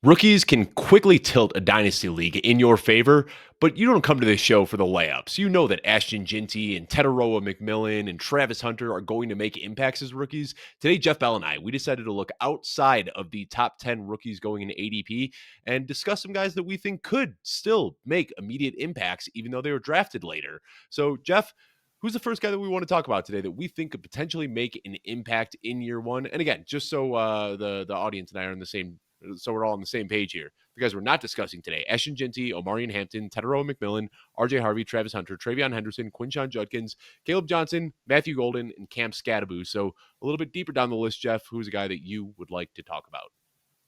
Rookies can quickly tilt a dynasty league in your favor, but you don't come to this show for the layups. You know that Ashton Ginty and Tetaroa McMillan and Travis Hunter are going to make impacts as rookies. Today, Jeff Bell and we decided to look outside of the top 10 rookies going into ADP and discuss some guys that we think could still make immediate impacts, even though they were drafted later. So, Jeff, who's the first guy that we want to talk about today that we think could potentially make an impact in year one? And again, just so the audience and I are on the same, so we're all on the same page here. The guys we're not discussing today: Ashton Ginty, Omarion Hampton, Tetaroa McMillan, RJ Harvey, Travis Hunter, Travion Henderson, Quinshon Judkins, Caleb Johnson, Matthew Golden, and Cam Scadaboo. So a little bit deeper down the list, Jeff, who's a guy that you would like to talk about?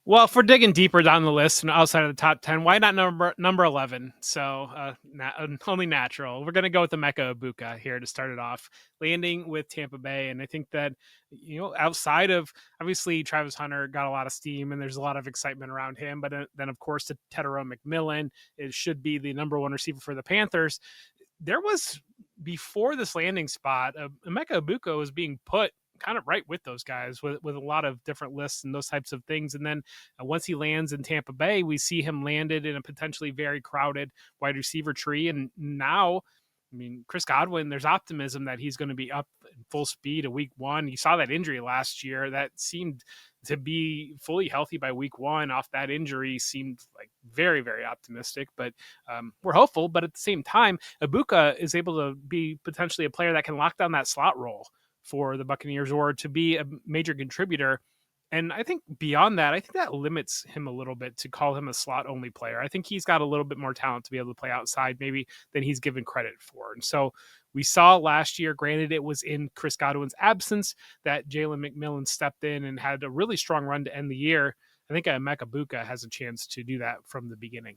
Well, if we're digging deeper down the list and outside of the top 10, why not number 11? So only natural. We're going to go with Emeka Egbuka here to start it off, landing with Tampa Bay. And I think that, outside of, obviously, Travis Hunter got a lot of steam and there's a lot of excitement around him. But then, of course, the Tetaroa McMillan, it should be the number one receiver for the Panthers. There was, before this landing spot, Emeka Egbuka was being put kind of right with those guys with a lot of different lists and those types of things. And then once he lands in Tampa Bay, we see him landed in a potentially very crowded wide receiver tree. And now, I mean, Chris Godwin, there's optimism that he's going to be up in full speed at week one. You saw that injury last year that seemed to be fully healthy by week one off that injury seemed like very, very optimistic, but we're hopeful. But at the same time, Egbuka is able to be potentially a player that can lock down that slot role for the Buccaneers or to be a major contributor. And I think beyond that, I think that limits him a little bit to call him a slot only player. I think he's got a little bit more talent to be able to play outside maybe than he's given credit for. And so we saw last year, granted it was in Chris Godwin's absence, that Jalen McMillan stepped in and had a really strong run to end the year. I think Emeka Egbuka has a chance to do that from the beginning.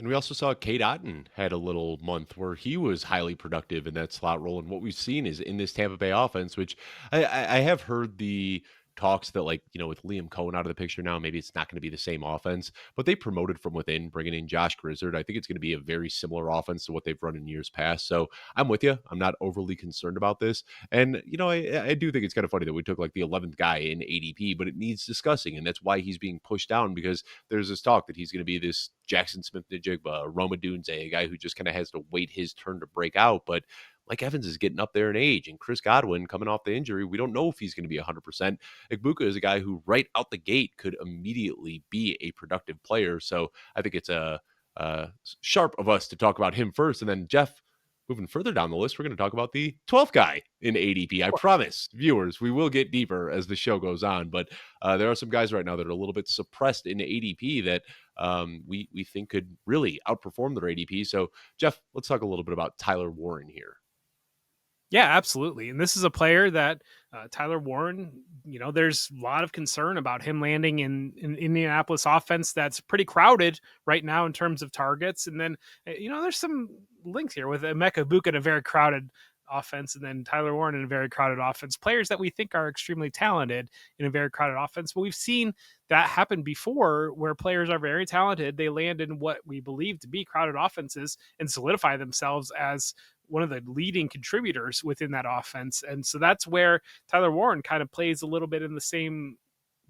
And we also saw Cade Otton had a little month where he was highly productive in that slot role. And what we've seen is in this Tampa Bay offense, which I have heard the talks that, like, with Liam Cohen out of the picture now, maybe it's not going to be the same offense, but they promoted from within, bringing in Josh Grizzard. I think it's going to be a very similar offense to what they've run in years past. So I'm with you. I'm not overly concerned about this. And, I do think it's kind of funny that we took like the 11th guy in ADP, but it needs discussing. And that's why he's being pushed down, because there's this talk that he's going to be this Jaxson Smith-Njigba, Roma Dunze, a guy who just kind of has to wait his turn to break out. But Mike Evans is getting up there in age, and Chris Godwin coming off the injury, we don't know if he's going to be 100%. Egbuka is a guy who right out the gate could immediately be a productive player. So I think it's sharp of us to talk about him first. And then, Jeff, moving further down the list, we're going to talk about the 12th guy in ADP. I promise, viewers, we will get deeper as the show goes on. But there are some guys right now that are a little bit suppressed in ADP that we think could really outperform their ADP. So, Jeff, let's talk a little bit about Tyler Warren here. Yeah, absolutely. And this is a player that Tyler Warren, there's a lot of concern about him landing in Indianapolis offense that's pretty crowded right now in terms of targets. And then, there's some links here with Emeka Egbuka in a very crowded offense and then Tyler Warren in a very crowded offense. Players that we think are extremely talented in a very crowded offense. But we've seen that happen before where players are very talented. They land in what we believe to be crowded offenses and solidify themselves as one of the leading contributors within that offense. And so that's where Tyler Warren kind of plays a little bit in the same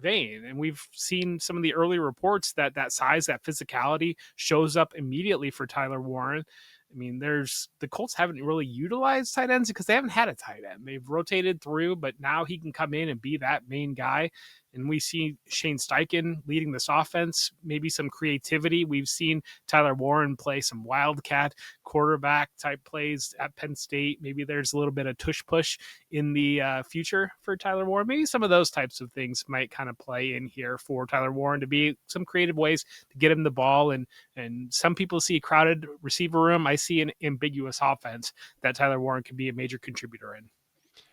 vein. And we've seen some of the early reports that size, that physicality shows up immediately for Tyler Warren. I mean, the Colts haven't really utilized tight ends because they haven't had a tight end. They've rotated through, but now he can come in and be that main guy. And we see Shane Steichen leading this offense, maybe some creativity. We've seen Tyler Warren play some wildcat quarterback type plays at Penn State. Maybe there's a little bit of tush push in the future for Tyler Warren. Maybe some of those types of things might kind of play in here for Tyler Warren to be some creative ways to get him the ball. And some people see a crowded receiver room. I see an ambiguous offense that Tyler Warren can be a major contributor in.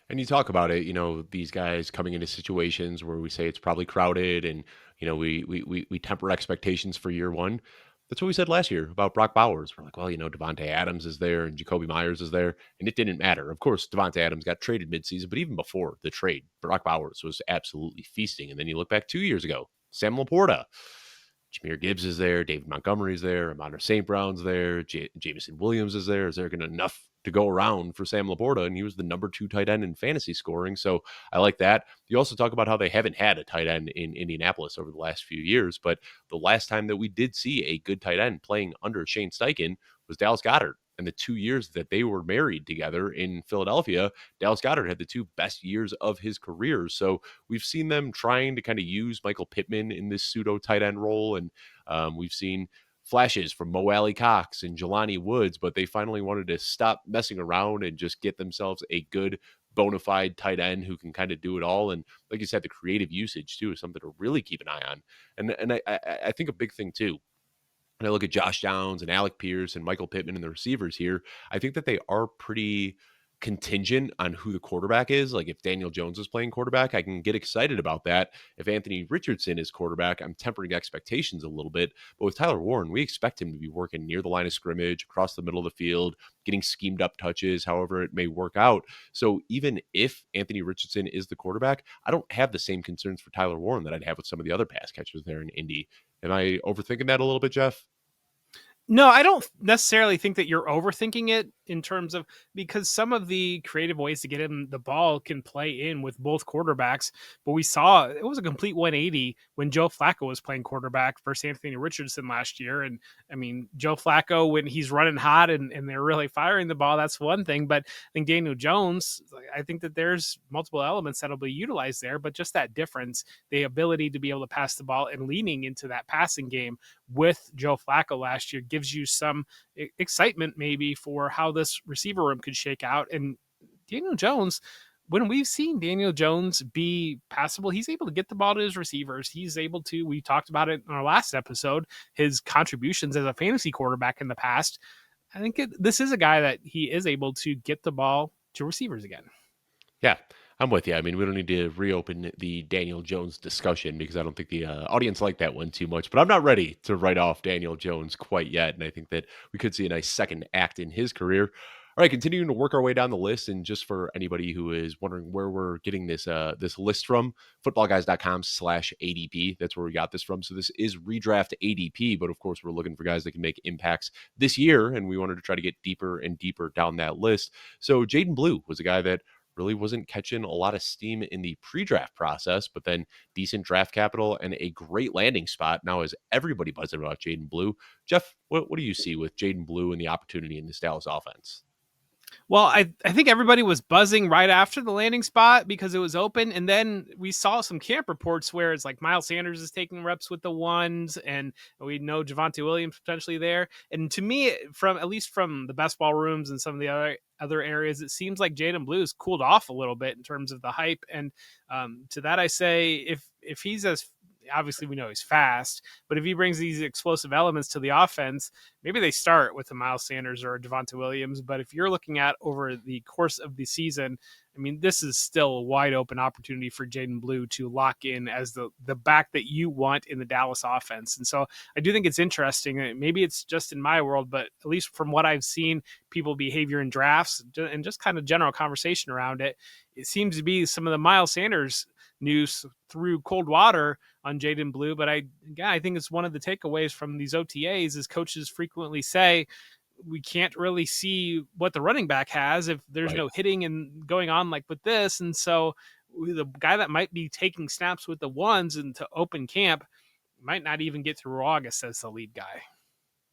And you talk about it, these guys coming into situations where we say it's probably crowded and, we temper expectations for year one. That's what we said last year about Brock Bowers. We're like, well, Devontae Adams is there and Jacoby Myers is there, and it didn't matter. Of course, Devontae Adams got traded midseason, but even before the trade, Brock Bowers was absolutely feasting. And then you look back 2 years ago, Sam Laporta, Jahmyr Gibbs is there, David Montgomery's there, Amon St. Brown's there, Jameson Williams is there. Is there going to enough to go around for Sam Laporta? And he was the number 2 tight end in fantasy scoring. So I like that. You also talk about how they haven't had a tight end in Indianapolis over the last few years, but the last time that we did see a good tight end playing under Shane Steichen was Dallas Goedert. And the 2 years that they were married together in Philadelphia, Dallas Goedert had the 2 best years of his career. So we've seen them trying to kind of use Michael Pittman in this pseudo tight end role. And we've seen flashes from Mo Alley Cox and Jelani Woods, but they finally wanted to stop messing around and just get themselves a good bona fide tight end who can kind of do it all. And like you said, the creative usage too is something to really keep an eye on. And I think a big thing too, and I look at Josh Downs and Alec Pierce and Michael Pittman and the receivers here, I think that they are pretty contingent on who the quarterback is. Like if Daniel Jones is playing quarterback, I can get excited about that. If Anthony Richardson is quarterback, I'm tempering expectations a little bit. But with Tyler Warren, we expect him to be working near the line of scrimmage, across the middle of the field, getting schemed up touches, however it may work out. So even if Anthony Richardson is the quarterback, I don't have the same concerns for Tyler Warren that I'd have with some of the other pass catchers there in Indy. Am I overthinking that a little bit, Jeff? No, I don't necessarily think that you're overthinking it in terms of, because some of the creative ways to get him the ball can play in with both quarterbacks. But we saw it was a complete 180 when Joe Flacco was playing quarterback versus Anthony Richardson last year. And I mean, Joe Flacco, when he's running hot and they're really firing the ball, that's one thing. But I think Daniel Jones, I think that there's multiple elements that'll be utilized there. But just that difference, the ability to be able to pass the ball and leaning into that passing game with Joe Flacco last year gives you some excitement maybe for how this receiver room could shake out. And Daniel Jones, when we've seen Daniel Jones be passable, he's able to get the ball to his receivers. He's able to, we talked about it in our last episode, his contributions as a fantasy quarterback in the past. I think this is a guy that he is able to get the ball to receivers again. Yeah, I'm with you. I mean, we don't need to reopen the Daniel Jones discussion because I don't think the audience liked that one too much. But I'm not ready to write off Daniel Jones quite yet. And I think that we could see a nice second act in his career. All right, continuing to work our way down the list. And just for anybody who is wondering where we're getting this this list from, footballguys.com/ADP. That's where we got this from. So this is redraft ADP. But of course, we're looking for guys that can make impacts this year. And we wanted to try to get deeper and deeper down that list. So Jaydon Blue was a guy that really wasn't catching a lot of steam in the pre-draft process, but then decent draft capital and a great landing spot. Now, as everybody buzzing about Jaydon Blue, Jeff, what do you see with Jaydon Blue and the opportunity in this Dallas offense? Well, I think everybody was buzzing right after the landing spot because it was open. And then we saw some camp reports where it's like Miles Sanders is taking reps with the ones, and we know Javonte Williams potentially there. And to me, from at least from the best ball rooms and some of the other areas, it seems like Jaydon Blue has cooled off a little bit in terms of the hype. And to that, I say if he's as, obviously we know he's fast, but if he brings these explosive elements to the offense, maybe they start with a Miles Sanders or a Javonte Williams. But if you're looking at over the course of the season, I mean, this is still a wide open opportunity for Jaydon Blue to lock in as the back that you want in the Dallas offense. And so I do think it's interesting. Maybe it's just in my world, but at least from what I've seen, people behavior in drafts and just kind of general conversation around it, it seems to be some of the Miles Sanders news through cold water on Jaydon Blue. But I think it's one of the takeaways from these OTAs is coaches frequently say, we can't really see what the running back has if there's Right. no hitting and going on like with this. And so the guy that might be taking snaps with the ones into open camp might not even get through August as the lead guy.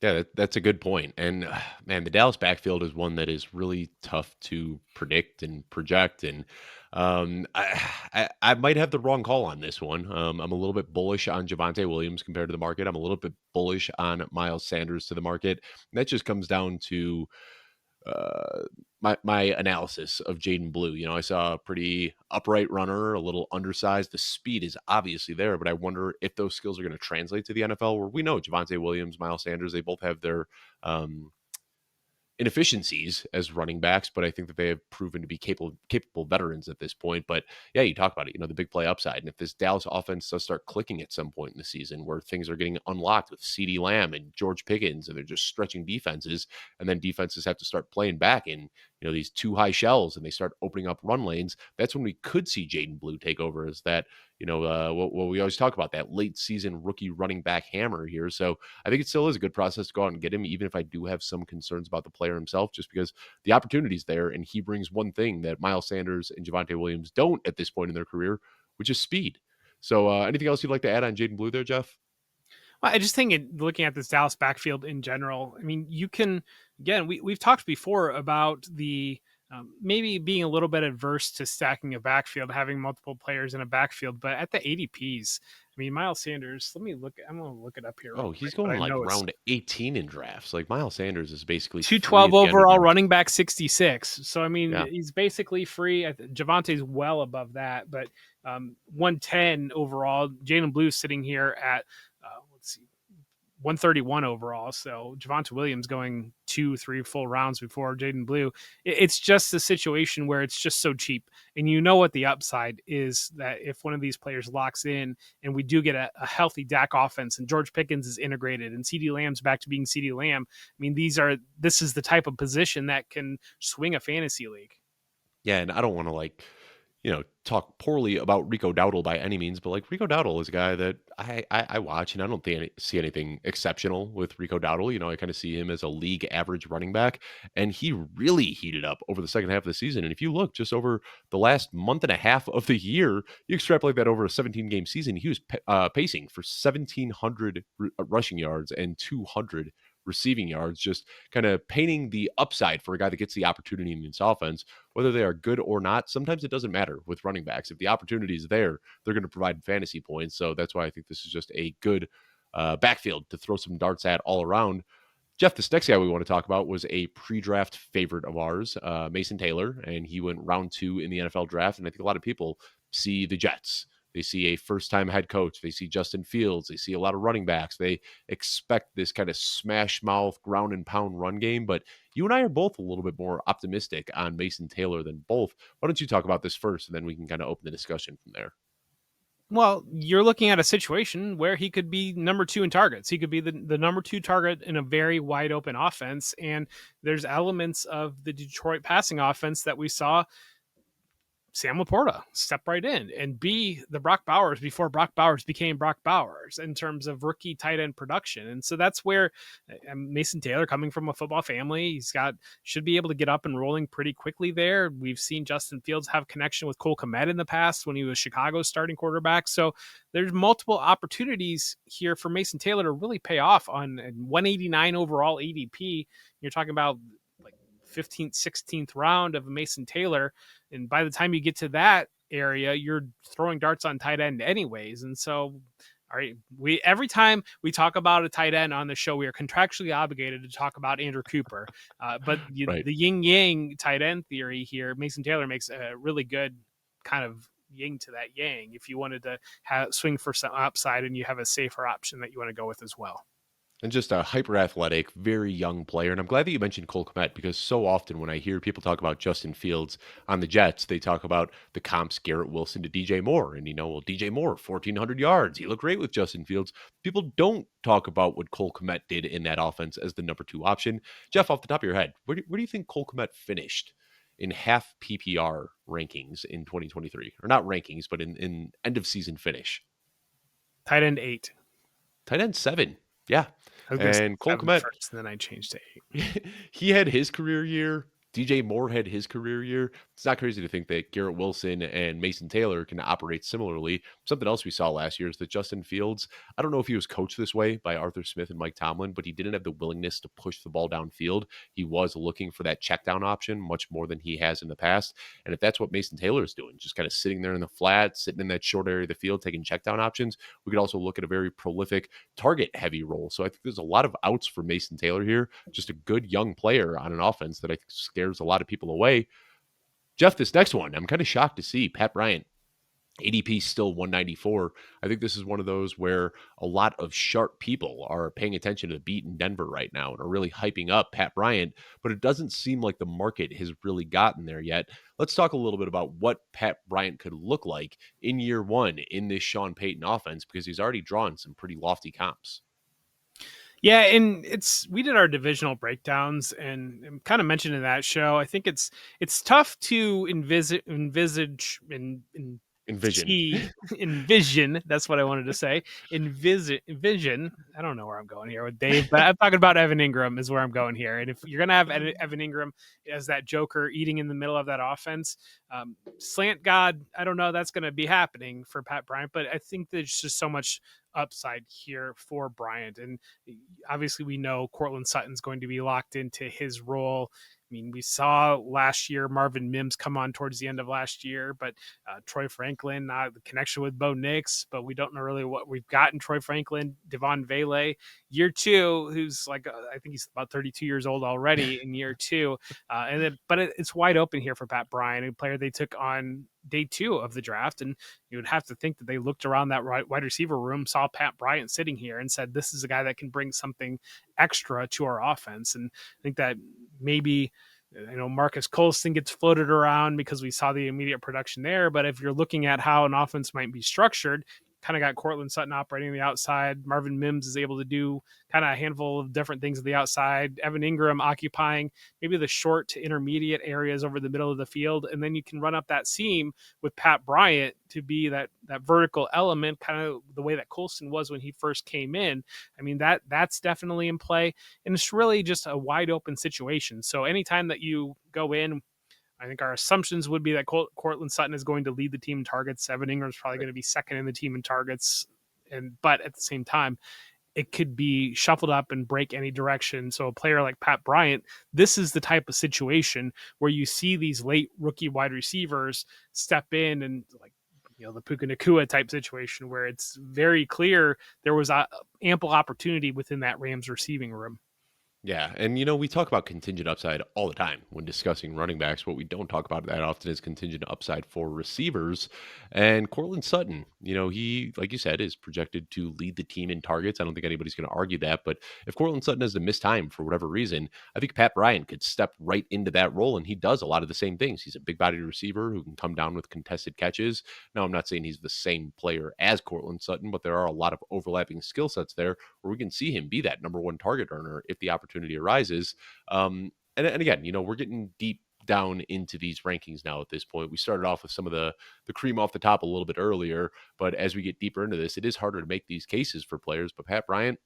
Yeah, that's a good point. And man, the Dallas backfield is one that is really tough to predict and project. And I might have the wrong call on this one. I'm a little bit bullish on Javonte Williams compared to the market. I'm a little bit bullish on Miles Sanders to the market. And that just comes down to uh, my analysis of Jaydon Blue. You know, I saw a pretty upright runner, a little undersized. The speed is obviously there, but I wonder if those skills are going to translate to the NFL, where we know Javonte Williams, Miles Sanders, they both have their inefficiencies as running backs, but I think that they have proven to be capable veterans at this point. But yeah, you talk about it, the big play upside. And if this Dallas offense does start clicking at some point in the season where things are getting unlocked with CeeDee Lamb and George Pickens, and they're just stretching defenses, and then defenses have to start playing back in, these two high shells and they start opening up run lanes, that's when we could see Jaydon Blue take over as that, what we always talk about, that late season rookie running back hammer here. So I think it still is a good process to go out and get him, even if I do have some concerns about the player himself, just because the opportunity's there and he brings one thing that Miles Sanders and Javonte Williams don't at this point in their career, which is speed. So anything else you'd like to add on Jaydon Blue there, Jeff? Well, I just think looking at this Dallas backfield in general, I mean, you can, again, we've talked before about the maybe being a little bit adverse to stacking a backfield, having multiple players in a backfield, but at the ADPs, I mean, Miles Sanders, I'm going to look it up here real Oh, he's quick, but going I like know it's round 18 in drafts. Like Miles Sanders is basically free 212 at the end of overall, drafts. running back 66. So, I mean, Yeah. he's basically free. Javante's well above that, but 110 overall. Jaydon Blue sitting here at, let's see, 131 overall. So Javonte Williams going 2-3 full rounds before Jaydon Blue. It's just a situation where it's just so cheap. And you know what the upside is, that if one of these players locks in and we do get a healthy Dak offense and George Pickens is integrated and CeeDee Lamb's back to being CeeDee Lamb, I mean, this is the type of position that can swing a fantasy league. Yeah, and I don't want to talk poorly about Rico Dowdle by any means, but like Rico Dowdle is a guy that I watch, and I don't see anything exceptional with Rico Dowdle. I kind of see him as a league average running back, and he really heated up over the second half of the season. And if you look just over the last month and a half of the year, you extrapolate that over a 17-game season, he was pacing for 1,700 rushing yards and 200 receiving yards, just kind of painting the upside for a guy that gets the opportunity in this offense, whether they are good or not. Sometimes it doesn't matter with running backs. If the opportunity is there, they're going to provide fantasy points. So that's why I think this is just a good backfield to throw some darts at all around. Jeff, this next guy we want to talk about was a pre-draft favorite of ours, Mason Taylor, and he went round 2 in the NFL draft. And I think a lot of people see the Jets. They see a first-time head coach. They see Justin Fields. They see a lot of running backs. They expect this kind of smash-mouth, ground-and-pound run game. But you and I are both a little bit more optimistic on Mason Taylor than both. Why don't you talk about this first, and then we can kind of open the discussion from there. Well, you're looking at a situation where he could be number 2 in targets. He could be the number 2 target in a very wide open offense. And there's elements of the Detroit passing offense that we saw Sam Laporta step right in and be the Brock Bowers before Brock Bowers became Brock Bowers in terms of rookie tight end production. And so that's where Mason Taylor, coming from a football family, should be able to get up and rolling pretty quickly there. We've seen Justin Fields have connection with Cole Kmet in the past when he was Chicago's starting quarterback. So there's multiple opportunities here for Mason Taylor to really pay off on 189 overall ADP. You're talking about 15th, 16th round of Mason Taylor. And by the time you get to that area, you're throwing darts on tight end anyways. And so, all right, every time we talk about a tight end on the show, we are contractually obligated to talk about Andrew Cooper. But Right. the yin yang tight end theory here, Mason Taylor makes a really good kind of yin to that yang if you wanted to swing for some upside and you have a safer option that you want to go with as well. And just a hyper athletic, very young player. And I'm glad that you mentioned Cole Kmet, because so often when I hear people talk about Justin Fields on the Jets, they talk about the comps Garrett Wilson to DJ Moore. And, DJ Moore, 1,400 yards. He looked great with Justin Fields. People don't talk about what Cole Kmet did in that offense as the number 2 option. Jeff, off the top of your head, where do you think Cole Kmet finished in half PPR rankings in 2023? Or not rankings, but in end of season finish? Tight end 8. Tight end 7. Yeah. I was going to say And Cole 7 Kmet, first, and then I changed to 8. he had his career year. DJ Moore had his career year. It's not crazy to think that Garrett Wilson and Mason Taylor can operate similarly. Something else we saw last year is that Justin Fields, I don't know if he was coached this way by Arthur Smith and Mike Tomlin, but he didn't have the willingness to push the ball downfield. He was looking for that check down option much more than he has in the past. And if that's what Mason Taylor is doing, just kind of sitting there in the flat, sitting in that short area of the field, taking check down options, we could also look at a very prolific target heavy role. So I think there's a lot of outs for Mason Taylor here. Just a good young player on an offense that I think scares a lot of people away. Jeff, this next one, I'm kind of shocked to see Pat Bryant. ADP still 194. I think this is one of those where a lot of sharp people are paying attention to the beat in Denver right now and are really hyping up Pat Bryant, but it doesn't seem like the market has really gotten there yet. Let's talk a little bit about what Pat Bryant could look like in year 1 in this Sean Payton offense, because he's already drawn some pretty lofty comps. Yeah, and we did our divisional breakdowns and kind of mentioned in that show. I think it's tough to envisage and Envision. see envision. That's what I wanted to say. Envision. I don't know where I'm going here with Dave, but I'm talking about Evan Ingram is where I'm going here. And if you're gonna have Evan Ingram as that joker eating in the middle of that offense, slant God, I don't know that's going to be happening for Pat Bryant, but I think there's just so much upside here for Bryant. And obviously, we know Cortland Sutton's going to be locked into his role. I mean, we saw last year Marvin Mims come on towards the end of last year, but Troy Franklin, the connection with Bo Nix, but we don't know really what we've got in Troy Franklin. Devon Vele, year two, who's like, I think he's about 32 years old already in year two. But it's wide open here for Pat Bryant, a player they took on day two of the draft. And you would have to think that they looked around that wide receiver room, saw Pat Bryant sitting here and said, this is a guy that can bring something extra to our offense. And I think that maybe, Marcus Colston gets floated around because we saw the immediate production there. But if you're looking at how an offense might be structured, kind of got Cortland Sutton operating on the outside. Marvin Mims is able to do kind of a handful of different things on the outside. Evan Ingram occupying maybe the short to intermediate areas over the middle of the field. And then you can run up that seam with Pat Bryant to be that vertical element, kind of the way that Colston was when he first came in. I mean, that's definitely in play. And it's really just a wide open situation. So anytime that you go in, I think our assumptions would be that Cortland Sutton is going to lead the team in targets. Evan Ingram's probably going to be second in the team in targets. But at the same time, it could be shuffled up and break any direction. So a player like Pat Bryant, this is the type of situation where you see these late rookie wide receivers step in and the Puka Nacua type situation where it's very clear there was ample opportunity within that Rams receiving room. Yeah, and we talk about contingent upside all the time when discussing running backs. What we don't talk about that often is contingent upside for receivers. And Cortland Sutton, he, like you said, is projected to lead the team in targets. I don't think anybody's going to argue that. But if Cortland Sutton has to miss time for whatever reason, I think Pat Bryant could step right into that role, and he does a lot of the same things. He's a big-bodied receiver who can come down with contested catches. Now, I'm not saying he's the same player as Cortland Sutton, but there are a lot of overlapping skill sets there where we can see him be that number one target earner if the opportunity arises. And again, we're getting deep down into these rankings now at this point. We started off with some of the cream off the top a little bit earlier, but as we get deeper into this, it is harder to make these cases for players. But Pat Bryant,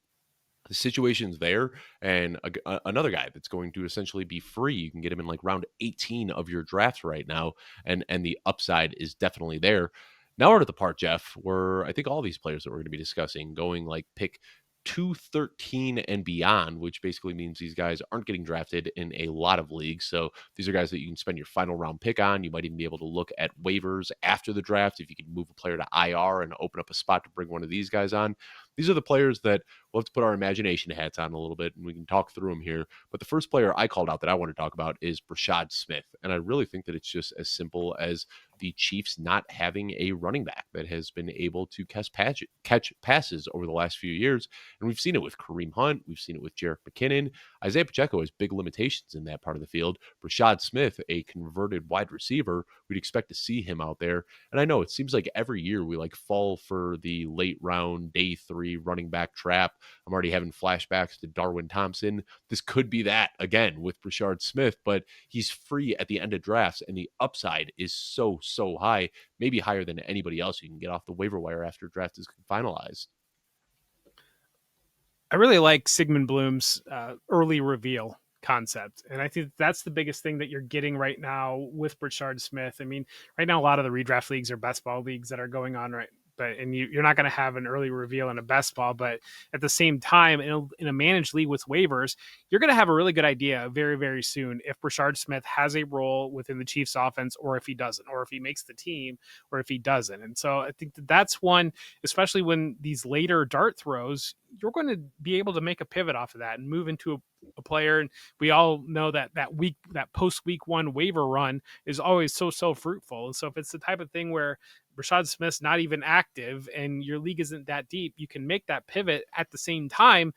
the situation's there, and another guy that's going to essentially be free. You can get him in like round 18 of your draft right now, and the upside is definitely there. Now we're at the part, Jeff, where I think all these players that we're going to be discussing going like pick 213 and beyond, which basically means these guys aren't getting drafted in a lot of leagues. So these are guys that you can spend your final round pick on. You might even be able to look at waivers after the draft if you can move a player to IR and open up a spot to bring one of these guys on. These are the players that we'll have to put our imagination hats on a little bit, and we can talk through them here. But the first player I called out that I want to talk about is Brashard Smith. And I really think that it's just as simple as the Chiefs not having a running back that has been able to catch passes over the last few years. And we've seen it with Kareem Hunt. We've seen it with Jerick McKinnon. Isaiah Pacheco has big limitations in that part of the field. Brashard Smith, a converted wide receiver, we'd expect to see him out there. And I know it seems like every year we fall for the late round, day three running back trap. I'm already having flashbacks to Darwin Thompson. This could be that again with Brashard Smith, but he's free at the end of drafts, and the upside is so high, maybe higher than anybody else you can get off the waiver wire after draft is finalized. I really like Sigmund Bloom's early reveal concept. And I think that's the biggest thing that you're getting right now with Brashard Smith. I mean, right now, a lot of the redraft leagues are best ball leagues that are going on and you're not going to have an early reveal in a best ball, but at the same time, in a managed league with waivers, you're going to have a really good idea very, very soon if Brashard Smith has a role within the Chiefs offense, or if he doesn't, or if he makes the team, or if he doesn't. And so I think that's one, especially when these later dart throws, you're going to be able to make a pivot off of that and move into a player. And we all know that post week one waiver run is always so fruitful. And so if it's the type of thing where Brashard Smith's not even active and your league isn't that deep, you can make that pivot at the same time.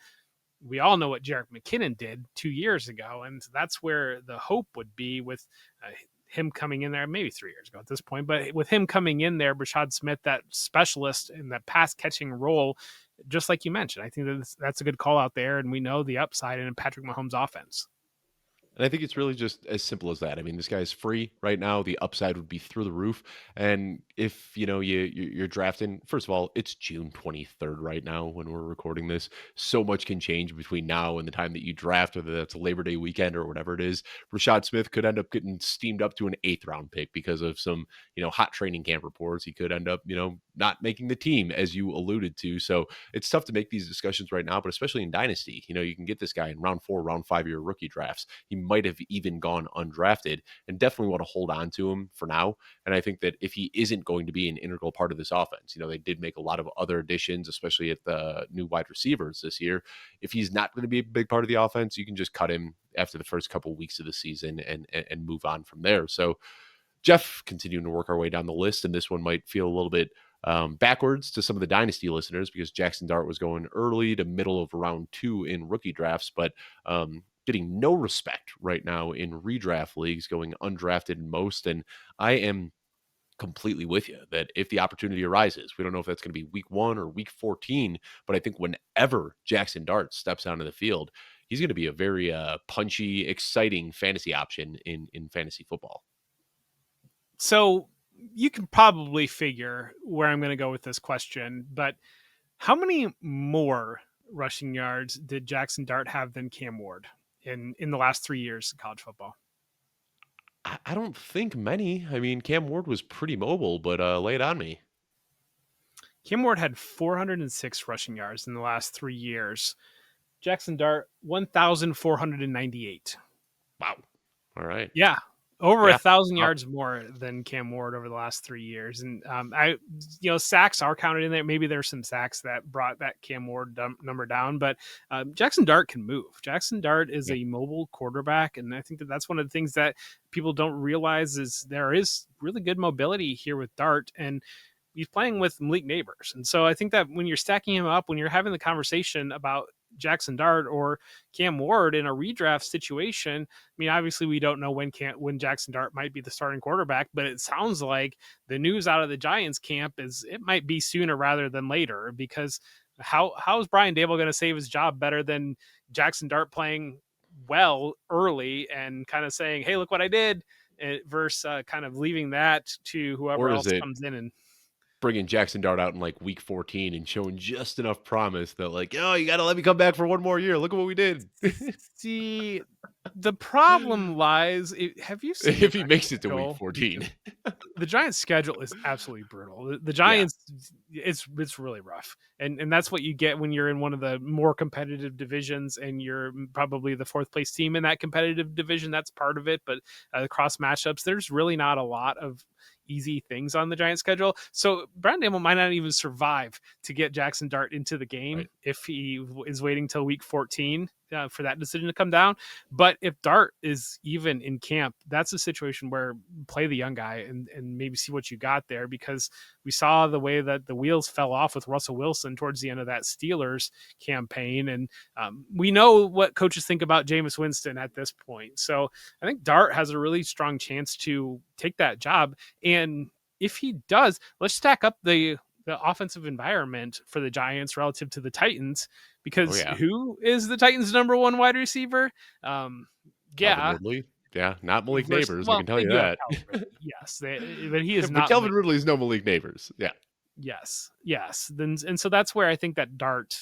We all know what Jerick McKinnon did 2 years ago, and that's where the hope would be with him coming in there, maybe 3 years ago at this point, but with him coming in there, Brashard Smith, that specialist in that pass catching role, just like you mentioned, I think that's a good call out there, and we know the upside in Patrick Mahomes' offense. And I think it's really just as simple as that. I mean, this guy's free right now. The upside would be through the roof. And if you're drafting, first of all, it's June 23rd right now when we're recording this. So much can change between now and the time that you draft, whether that's a Labor Day weekend or whatever it is. Brashard Smith could end up getting steamed up to an 8th round pick because of some hot training camp reports. He could end up not making the team, as you alluded to. So it's tough to make these discussions right now, but especially in Dynasty, you can get this guy in round 4, round 5 of your rookie drafts. He might have even gone undrafted, and definitely want to hold on to him for now. And I think that if he isn't going to be an integral part of this offense, they did make a lot of other additions, especially at the new wide receivers this year. If he's not going to be a big part of the offense, you can just cut him after the first couple of weeks of the season and move on from there. So Jeff, continuing to work our way down the list, and this one might feel a little bit backwards to some of the Dynasty listeners because Jaxson Dart was going early to middle of round 2 in rookie drafts, but getting no respect right now in redraft leagues, going undrafted in most. And I am completely with you that if the opportunity arises, we don't know if that's going to be week 1 or week 14, but I think whenever Jaxson Dart steps onto the field, he's going to be a very punchy, exciting fantasy option in fantasy football. So you can probably figure where I'm going to go with this question, but how many more rushing yards did Jaxson Dart have than Cam Ward in the last 3 years of college football? I don't think many. I mean, Cam Ward was pretty mobile, but lay it on me. Cam Ward had 406 rushing yards in the last 3 years. Jaxson Dart, 1,498. Wow. All right. Yeah. Over Yeah. 1,000 yards more than Cam Ward over the last 3 years. And sacks are counted in there. Maybe there's some sacks that brought that Cam Ward number down, but Jaxson Dart can move. Jaxson Dart is a mobile quarterback. And I think that's one of the things that people don't realize is there is really good mobility here with Dart. And he's playing with Malik Neighbors. And so I think that when you're stacking him up, when you're having the conversation about Jaxson Dart or Cam Ward in a redraft situation, I mean, obviously we don't know when Jaxson Dart might be the starting quarterback, but it sounds like the news out of the Giants camp is it might be sooner rather than later, because how is Brian Daboll going to save his job better than Jaxson Dart playing well early and kind of saying, hey, look what I did, versus kind of leaving that to whoever else comes in and bringing Jaxson Dart out in like week 14 and showing just enough promise that like, oh, you got to let me come back for one more year. Look at what we did. See, the problem lies. Have you seen if he makes it to week 14? The Giants' schedule is absolutely brutal. The Giants, it's really rough, and that's what you get when you're in one of the more competitive divisions, and you're probably the 4th place team in that competitive division. That's part of it, but the cross matchups, there's really not a lot of easy things on the Giants schedule. So Brian Daboll might not even survive to get Jaxson Dart into the game if he is waiting till week 14 for that decision to come down. But if Dart is even in camp, that's a situation where play the young guy and maybe see what you got there, because we saw the way that the wheels fell off with Russell Wilson towards the end of that Steelers campaign. And we know what coaches think about Jameis Winston at this point. So I think Dart has a really strong chance to take that job. And if he does, let's stack up the offensive environment for the Giants relative to the Titans, because who is the Titans' number 1 wide receiver? Calvin Ridley. Yeah, not Malik Neighbors. I can tell you that. Yes, but he is not. Calvin Ridley's no Malik Neighbors. Yeah. Yes. Then, and so that's where I think that Dart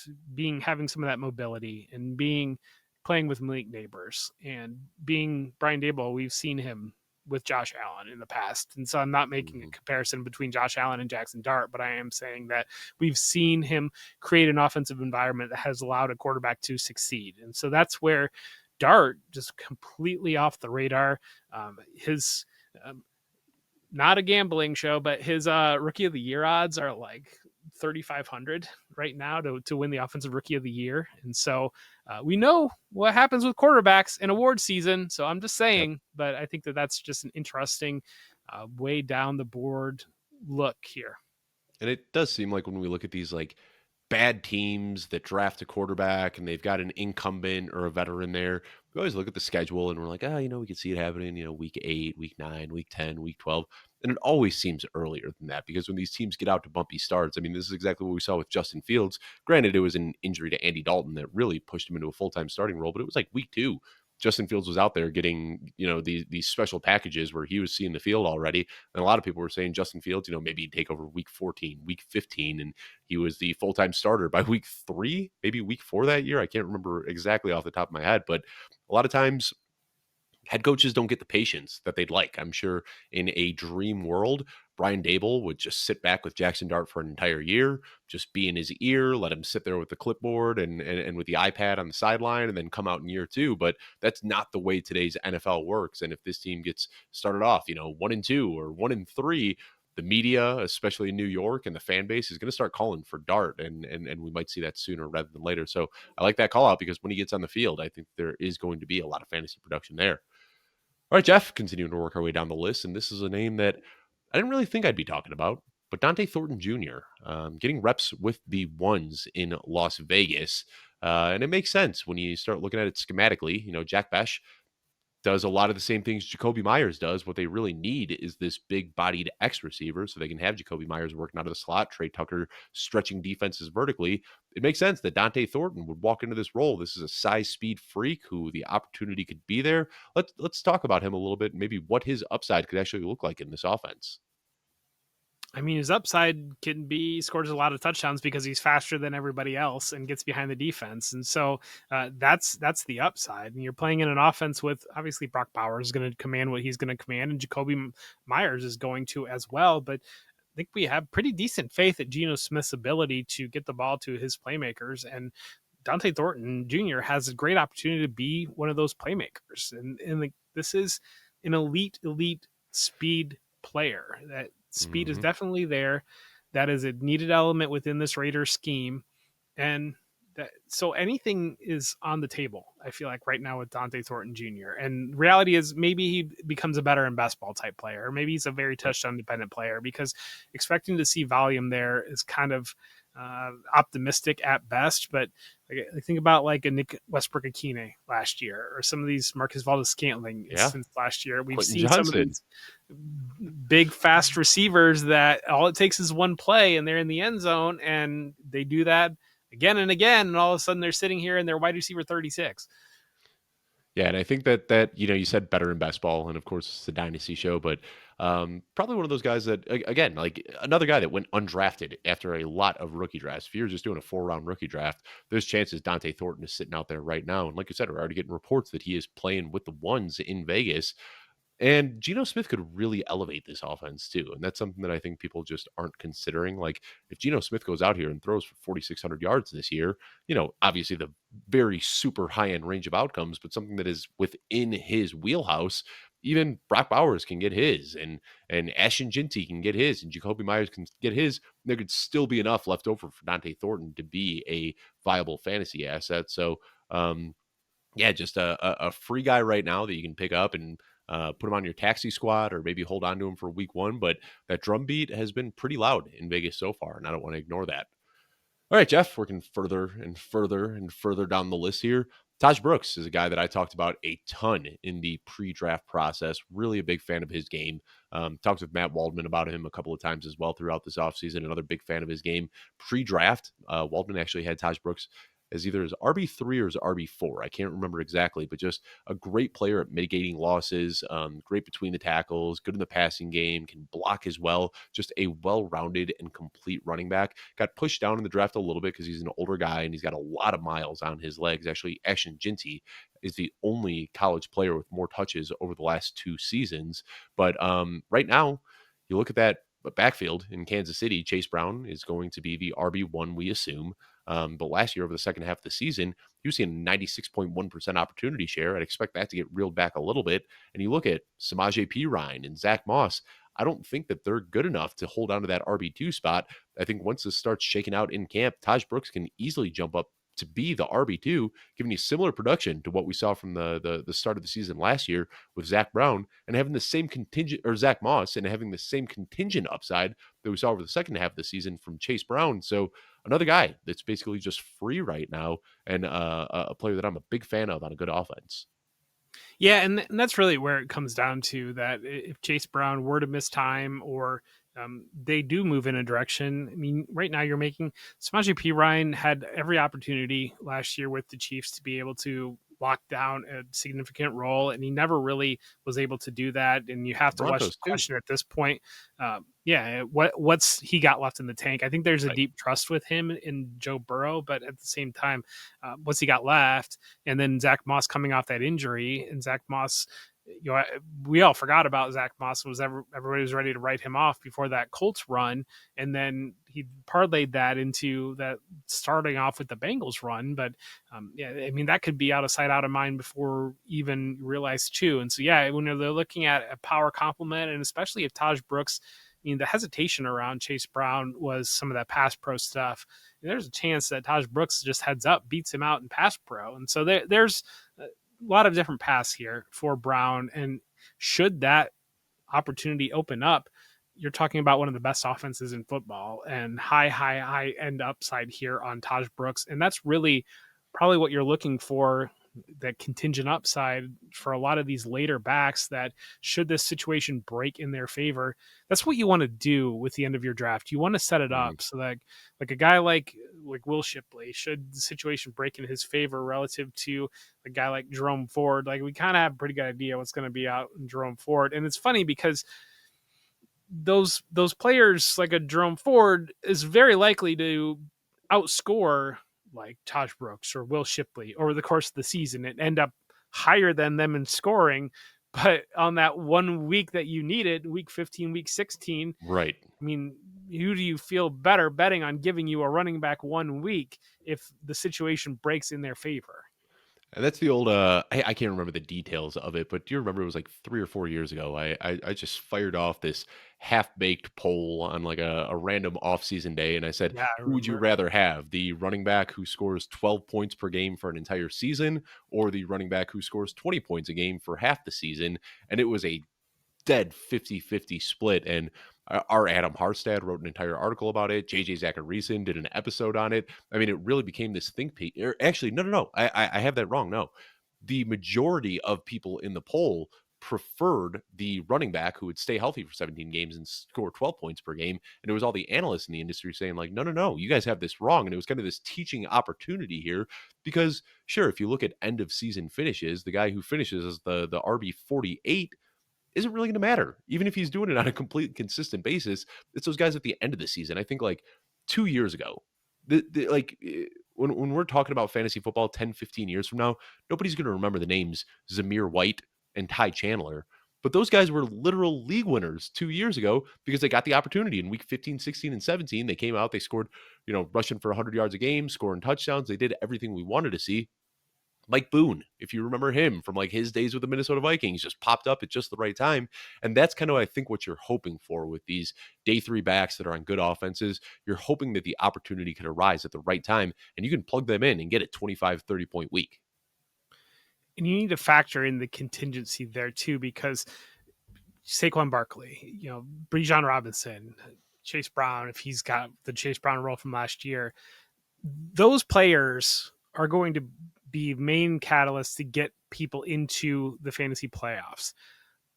having some of that mobility and playing with Malik Neighbors and being Brian Daboll, we've seen him with Josh Allen in the past. And so I'm not making a comparison between Josh Allen and Jaxson Dart, but I am saying that we've seen him create an offensive environment that has allowed a quarterback to succeed. And so that's where Dart just completely off the radar. His not a gambling show, but his rookie of the year odds are like 3,500 right now to win the offensive rookie of the year. And so we know what happens with quarterbacks in award season. So I'm just saying, but I think that's just an interesting way down the board look here. And it does seem like when we look at these like bad teams that draft a quarterback and they've got an incumbent or a veteran there, we always look at the schedule and we're like, we can see it happening, week 8, week 9, week 10, week 12. And it always seems earlier than that because when these teams get out to bumpy starts, I mean, this is exactly what we saw with Justin Fields. Granted, it was an injury to Andy Dalton that really pushed him into a full-time starting role, but it was like week 2. Justin Fields was out there getting, these special packages where he was seeing the field already. And a lot of people were saying Justin Fields, maybe he'd take over week 14, week 15, and he was the full-time starter by week 3, maybe week 4 that year. I can't remember exactly off the top of my head, but a lot of times head coaches don't get the patience that they'd like. I'm sure in a dream world, Brian Dable would just sit back with Jaxson Dart for an entire year, just be in his ear, let him sit there with the clipboard and with the iPad on the sideline, and then come out in year 2. But that's not the way today's NFL works. And if this team gets started off, 1-2 or 1-3, the media, especially in New York, and the fan base is going to start calling for Dart, and we might see that sooner rather than later. So I like that call out because when he gets on the field, I think there is going to be a lot of fantasy production there. All right, Jeff, continuing to work our way down the list. And this is a name that I didn't really think I'd be talking about, but Thornton Jr., getting reps with the ones in Las Vegas. And it makes sense when you start looking at it schematically. Jack Besh does a lot of the same things Jakobi Meyers does. What they really need is this big-bodied X receiver so they can have Jakobi Meyers working out of the slot, Trey Tucker stretching defenses vertically. It makes sense that Thornton would walk into this role. This is a size speed freak who the opportunity could be there. Let's talk about him a little bit, maybe what his upside could actually look like in this offense. I mean, his upside can be scores a lot of touchdowns because he's faster than everybody else and gets behind the defense, and so that's the upside. And you're playing in an offense with obviously Brock Bowers is going to command what he's going to command, and Jakobi Meyers is going to as well. But I think we have pretty decent faith at Geno Smith's ability to get the ball to his playmakers, and Thornton Jr. has a great opportunity to be one of those playmakers. And this is an elite speed player. That speed is definitely there. That is a needed element within this Raiders scheme. And so anything is on the table, I feel like, right now with Thornton Jr. And reality is maybe he becomes a better and best ball type player, or maybe he's a very touchdown dependent player, because expecting to see volume there is kind of optimistic at best. But I think about like a Nick Westbrook-Akine last year, or some of these Marcus Valdes-Scantling since last year. We've Quentin seen Johnson. Some of these big, fast receivers that all it takes is one play and they're in the end zone, and they do that again and again, and all of a sudden they're sitting here and they're wide receiver 36. Yeah, and I think that you said better in best ball, and of course it's the Dynasty show, but probably one of those guys that, again, like another guy that went undrafted after a lot of rookie drafts. If you're just doing a 4-round rookie draft, there's chances Thornton is sitting out there right now. And like you said, we're already getting reports that he is playing with the ones in Vegas. And Geno Smith could really elevate this offense too. And that's something that I think people just aren't considering. Like, if Geno Smith goes out here and throws for 4,600 yards this year, obviously the very super high end range of outcomes, but something that is within his wheelhouse. Even Brock Bowers can get his, and Ashton Jinty can get his, and Jakobi Meyers can get his. There could still be enough left over for Thornton to be a viable fantasy asset. So, yeah, just a free guy right now that you can pick up and put him on your taxi squad, or maybe hold on to him for week 1. But that drum beat has been pretty loud in Vegas so far, and I don't want to ignore that. All right, Jeff, working further and further and further down the list here. Tahj Brooks is a guy that I talked about a ton in the pre-draft process. Really a big fan of his game. Talked with Matt Waldman about him a couple of times as well throughout this offseason. Another big fan of his game. Pre-draft, Waldman actually had Tahj Brooks as either his RB3 or his RB4. I can't remember exactly, but just a great player at mitigating losses, great between the tackles, good in the passing game, can block as well. Just a well-rounded and complete running back. Got pushed down in the draft a little bit because he's an older guy and he's got a lot of miles on his legs. Actually, Ashton Jinty is the only college player with more touches over the last 2 seasons. But right now, you look at that backfield in Kansas City, Chase Brown is going to be the RB1, we assume. But last year, over the second half of the season, he was seeing 96.1% opportunity share. I'd expect that to get reeled back a little bit. And you look at Samaje Perine and Zach Moss, I don't think that they're good enough to hold on to that RB2 spot. I think once this starts shaking out in camp, Tahj Brooks can easily jump up to be the RB2, giving you similar production to what we saw from the start of the season last year with Zach Brown, and having the same contingent, or Zach Moss, and having the same contingent upside that we saw over the second half of the season from Chase Brown. So another guy that's basically just free right now, and a player that I'm a big fan of on a good offense. Yeah, and that's really where it comes down to that if Chase Brown were to miss time or they do move in a direction. I mean, right now you're making Samaje P. Ryan had every opportunity last year with the Chiefs to be able to lock down a significant role, and he never really was able to do that. And you have to Broncos too. question at this point, what's he got left in the tank? I think there's a Right. deep trust with him in Joe Burrow, but at the same time, what's he got left? And then Zach Moss coming off that injury, and Zach Moss, we all forgot about Zach Moss. Everybody was ready to write him off before that Colts run, and then he parlayed that into that starting off with the Bengals run. But I mean that could be out of sight, out of mind before even realized too. And so when they're looking at a power complement, and especially if Tahj Brooks, I mean the hesitation around Chase Brown was some of that pass pro stuff. There's a chance that Tahj Brooks just heads up, beats him out in pass pro, and so there's a lot of different paths here for Brown. And should that opportunity open up, you're talking about one of the best offenses in football and high end upside here on Tahj Brooks. And that's really probably what you're looking for, that contingent upside for a lot of these later backs, that should this situation break in their favor, that's what you want to do with the end of your draft. You want to set it Mhm. up so that like a guy like Will Shipley, should the situation break in his favor relative to a guy like Jerome Ford, like we kind of have a pretty good idea what's going to be out in Jerome Ford. And it's funny because those players like a Jerome Ford is very likely to outscore like Tahj Brooks or Will Shipley over the course of the season and end up higher than them in scoring. But on that 1 week that you needed, week 15, week 16, Right. I mean, who do you feel better betting on giving you a running back 1 week if the situation breaks in their favor? And that's the old I can't remember the details of it, but do you remember it was like 3 or 4 years ago? I just fired off this half-baked poll on like a random off-season day, and I said, Yeah, I who would you remember. rather have? The running back who scores 12 points per game for an entire season, or the running back who scores 20 points a game for half the season? And it was a dead 50-50 split. And our Adam Harstad wrote an entire article about it. JJ Zacharyson did an episode on it. I mean, it really became this think piece. Actually, no. I have that wrong. No, the majority of people in the poll preferred the running back who would stay healthy for 17 games and score 12 points per game. And it was all the analysts in the industry saying like, no, you guys have this wrong. And it was kind of this teaching opportunity here because sure, if you look at end of season finishes, the guy who finishes as the RB 48 isn't really going to matter. Even if he's doing it on a complete consistent basis, it's those guys at the end of the season. I think like 2 years ago, when we're talking about fantasy football 10, 15 years from now, nobody's going to remember the names Zamir White and Ty Chandler. But those guys were literal league winners 2 years ago because they got the opportunity in week 15, 16, and 17. They came out, they scored, rushing for 100 yards a game, scoring touchdowns. They did everything we wanted to see. Mike Boone, if you remember him from like his days with the Minnesota Vikings, just popped up at just the right time. And that's kind of, I think, what you're hoping for with these day three backs that are on good offenses. You're hoping that the opportunity can arise at the right time and you can plug them in and get a 25, 30-point week. And you need to factor in the contingency there too, because Saquon Barkley, Bijan Robinson, Chase Brown, if he's got the Chase Brown role from last year, those players are going to be main catalysts to get people into the fantasy playoffs.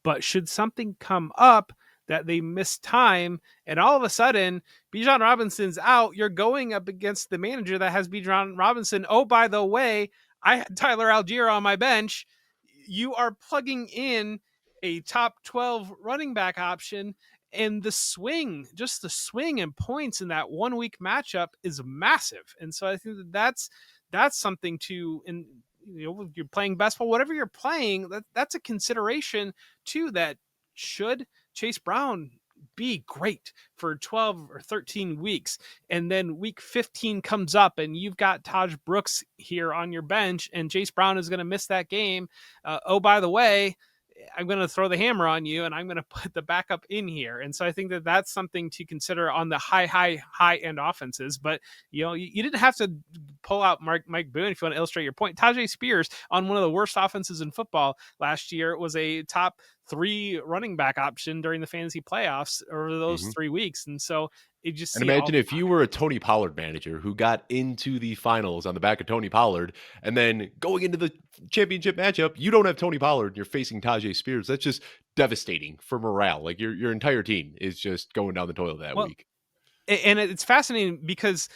But should something come up that they miss time and all of a sudden Bijan Robinson's out, you're going up against the manager that has Bijan Robinson. Oh, by the way, I had Tyler Algier on my bench. You are plugging in a top 12 running back option, and just the swing and points in that 1 week matchup is massive. And so I think that's something to, and you're playing basketball, whatever you're playing, that's a consideration too, that should Chase Brown be great for 12 or 13 weeks, and then week 15 comes up and you've got Tahj Brooks here on your bench and Chase Brown is going to miss that game. Oh, by the way, I'm going to throw the hammer on you and I'm going to put the backup in here. And so I think that that's something to consider on the high end offenses. But, you didn't have to pull out Mike Boone if you want to illustrate your point. Tajay Spears on one of the worst offenses in football last year was a top 3 running back option during the fantasy playoffs over those Mhm. 3 weeks. And so you just And see it all imagine the if you time. were a Tony Pollard manager who got into the finals on the back of Tony Pollard, and then going into the championship matchup, you don't have Tony Pollard and you're facing Tajay Spears. That's just devastating for morale. Like your entire team is just going down the toilet that Well, week. and it's fascinating because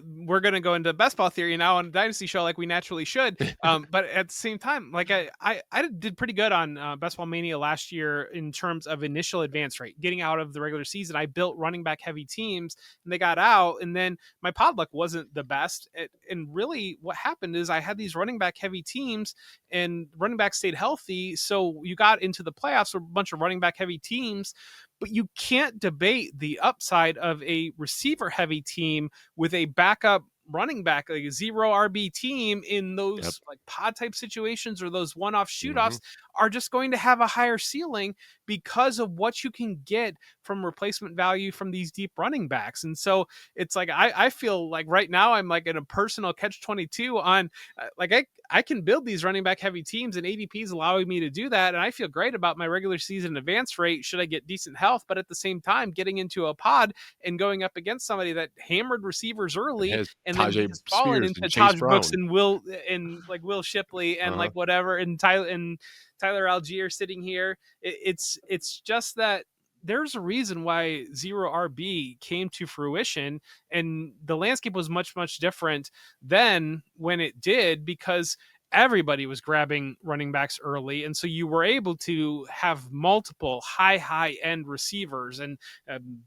we're going to go into best ball theory now on a dynasty show like we naturally should, but at the same time, like I did pretty good on best ball mania last year in terms of initial advance rate getting out of the regular season. I built running back heavy teams and they got out, and then my pod luck wasn't the best. And really what happened is I had these running back heavy teams and running back stayed healthy, so you got into the playoffs with a bunch of running back heavy teams. But you can't debate the upside of a receiver heavy team with a backup running back, like a zero RB team in Yep. those like pod type situations or those one off Mhm. shoot-offs are just going to have a higher ceiling because of what you can get from replacement value from these deep running backs. And so it's like I feel like right now I'm like in a personal catch 22 on like I can build these running back heavy teams, and ADP is allowing me to do that. And I feel great about my regular season advance rate should I get decent health. But at the same time, getting into a pod and going up against somebody that hammered receivers And early has and then Tajay has fallen Spears and into Chase Tahj Brooks Brown. and like Will Shipley and Uh-huh. like whatever and Tyler Algier sitting here. It's just that there's a reason why zero RB came to fruition, and the landscape was much different then when it did, because everybody was grabbing running backs early, and so you were able to have multiple high end receivers and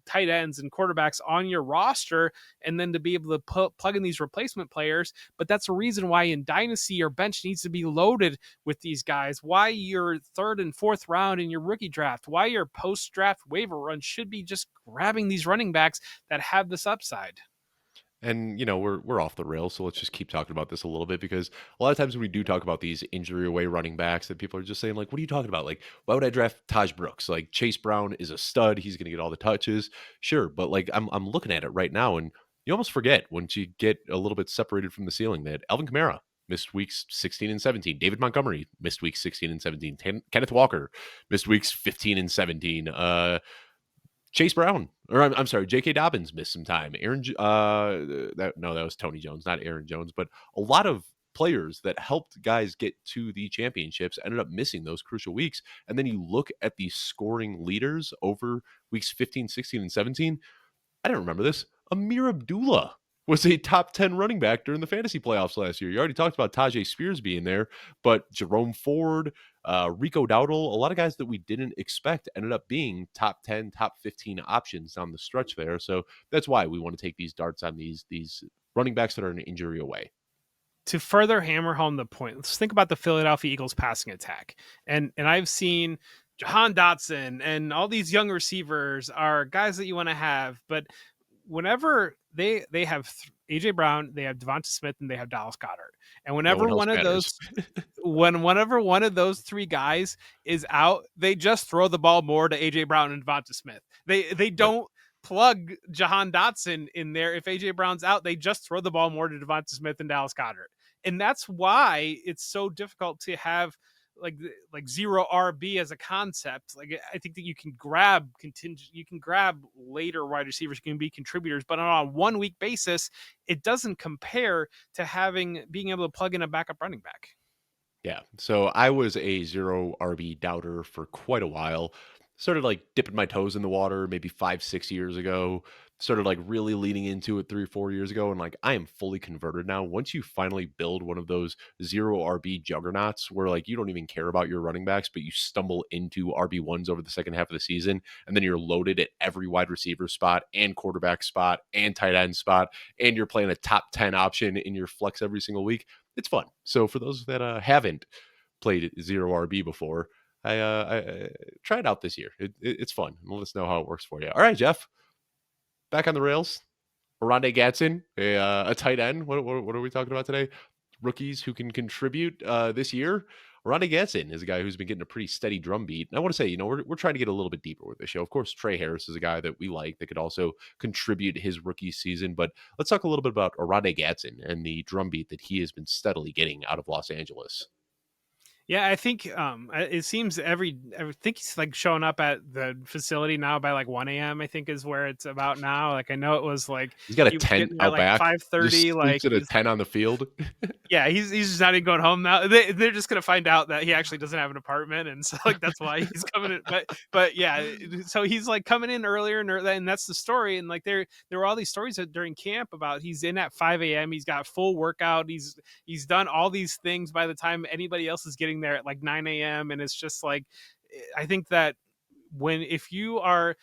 tight ends and quarterbacks on your roster, and then to be able to plug in these replacement players. But that's a reason why in dynasty your bench needs to be loaded with these guys, why your third and fourth round in your rookie draft, why your post draft waiver run should be just grabbing these running backs that have this upside. And we're off the rails, so let's just keep talking about this a little bit because a lot of times when we do talk about these injury away running backs, that people are just saying like, "What are you talking about? Like, why would I draft Tahj Brooks? Like, Chase Brown is a stud; he's going to get all the touches, sure." But like, I'm looking at it right now, and you almost forget once you get a little bit separated from the ceiling that Alvin Kamara missed weeks 16 and 17, David Montgomery missed weeks 16 and 17, Kenneth Walker missed weeks 15 and 17. Chase Brown, or I'm sorry, J.K. Dobbins missed some time. That was Tony Jones, not Aaron Jones, but a lot of players that helped guys get to the championships ended up missing those crucial weeks. And then you look at the scoring leaders over weeks 15, 16, and 17. I didn't remember this. Amir Abdullah was a top 10 running back during the fantasy playoffs last year. You already talked about Tajay Spears being there, but Jerome Ford, Rico Dowdle, a lot of guys that we didn't expect ended up being top 10, top 15 options down the stretch there. So that's why we want to take these darts on these running backs that are an injury away. To further hammer home the point, let's think about the Philadelphia Eagles passing attack. And I've seen Jahan Dotson and all these young receivers are guys that you want to have, but whenever they have AJ Brown, they have Devonta Smith, and they have Dallas Goddard, and No one else matters. whenever one of those three guys is out, they just throw the ball more to AJ Brown and Devonta Smith. They Yep. don't plug Jahan Dotson in there. If AJ Brown's out, they just throw the ball more to Devonta Smith and Dallas Goddard. And that's why it's so difficult to have like zero RB as a concept. Like I think that you can grab you can grab later wide receivers who can be contributors, but on a 1 week basis, it doesn't compare to being able to plug in a backup running back. Yeah. So I was a zero RB doubter for quite a while. Started like dipping my toes in the water maybe 5, 6 years ago. Started like really leaning into it 3, 4 years ago. And like I am fully converted now. Once you finally build one of those zero RB juggernauts where like you don't even care about your running backs, but you stumble into RB1s over the second half of the season, and then you're loaded at every wide receiver spot and quarterback spot and tight end spot, and you're playing a top 10 option in your flex every single week, it's fun. So for those that haven't played zero RB before, I try it out this year. It's fun. Let us know how it works for you. All right, Jeff, back on the rails. Oronde Gadsden, a tight end. What are we talking about today? Rookies who can contribute this year. Oronde Gadsden is a guy who's been getting a pretty steady drum beat. And I want to say, we're trying to get a little bit deeper with the show. Of course, Trey Harris is a guy that we like that could also contribute his rookie season. But let's talk a little bit about Oronde Gadsden and the drum beat that he has been steadily getting out of Los Angeles. Yeah, I think it seems I think he's like showing up at the facility now by like 1 a.m. I think is where it's about now. Like I know it was like He's got a he was tent getting there at out like back, just 5:30. Like sleeps in a he's tent on the field. yeah, he's just not even going home now. They're just gonna find out that he actually doesn't have an apartment, and so like that's why he's coming in. But yeah, so he's like coming in earlier and that's the story. And like there were all these stories during camp about he's in at 5 a.m. He's got full workout. He's done all these things by the time anybody else is getting there at like 9 a.m. And it's just like I think that if you are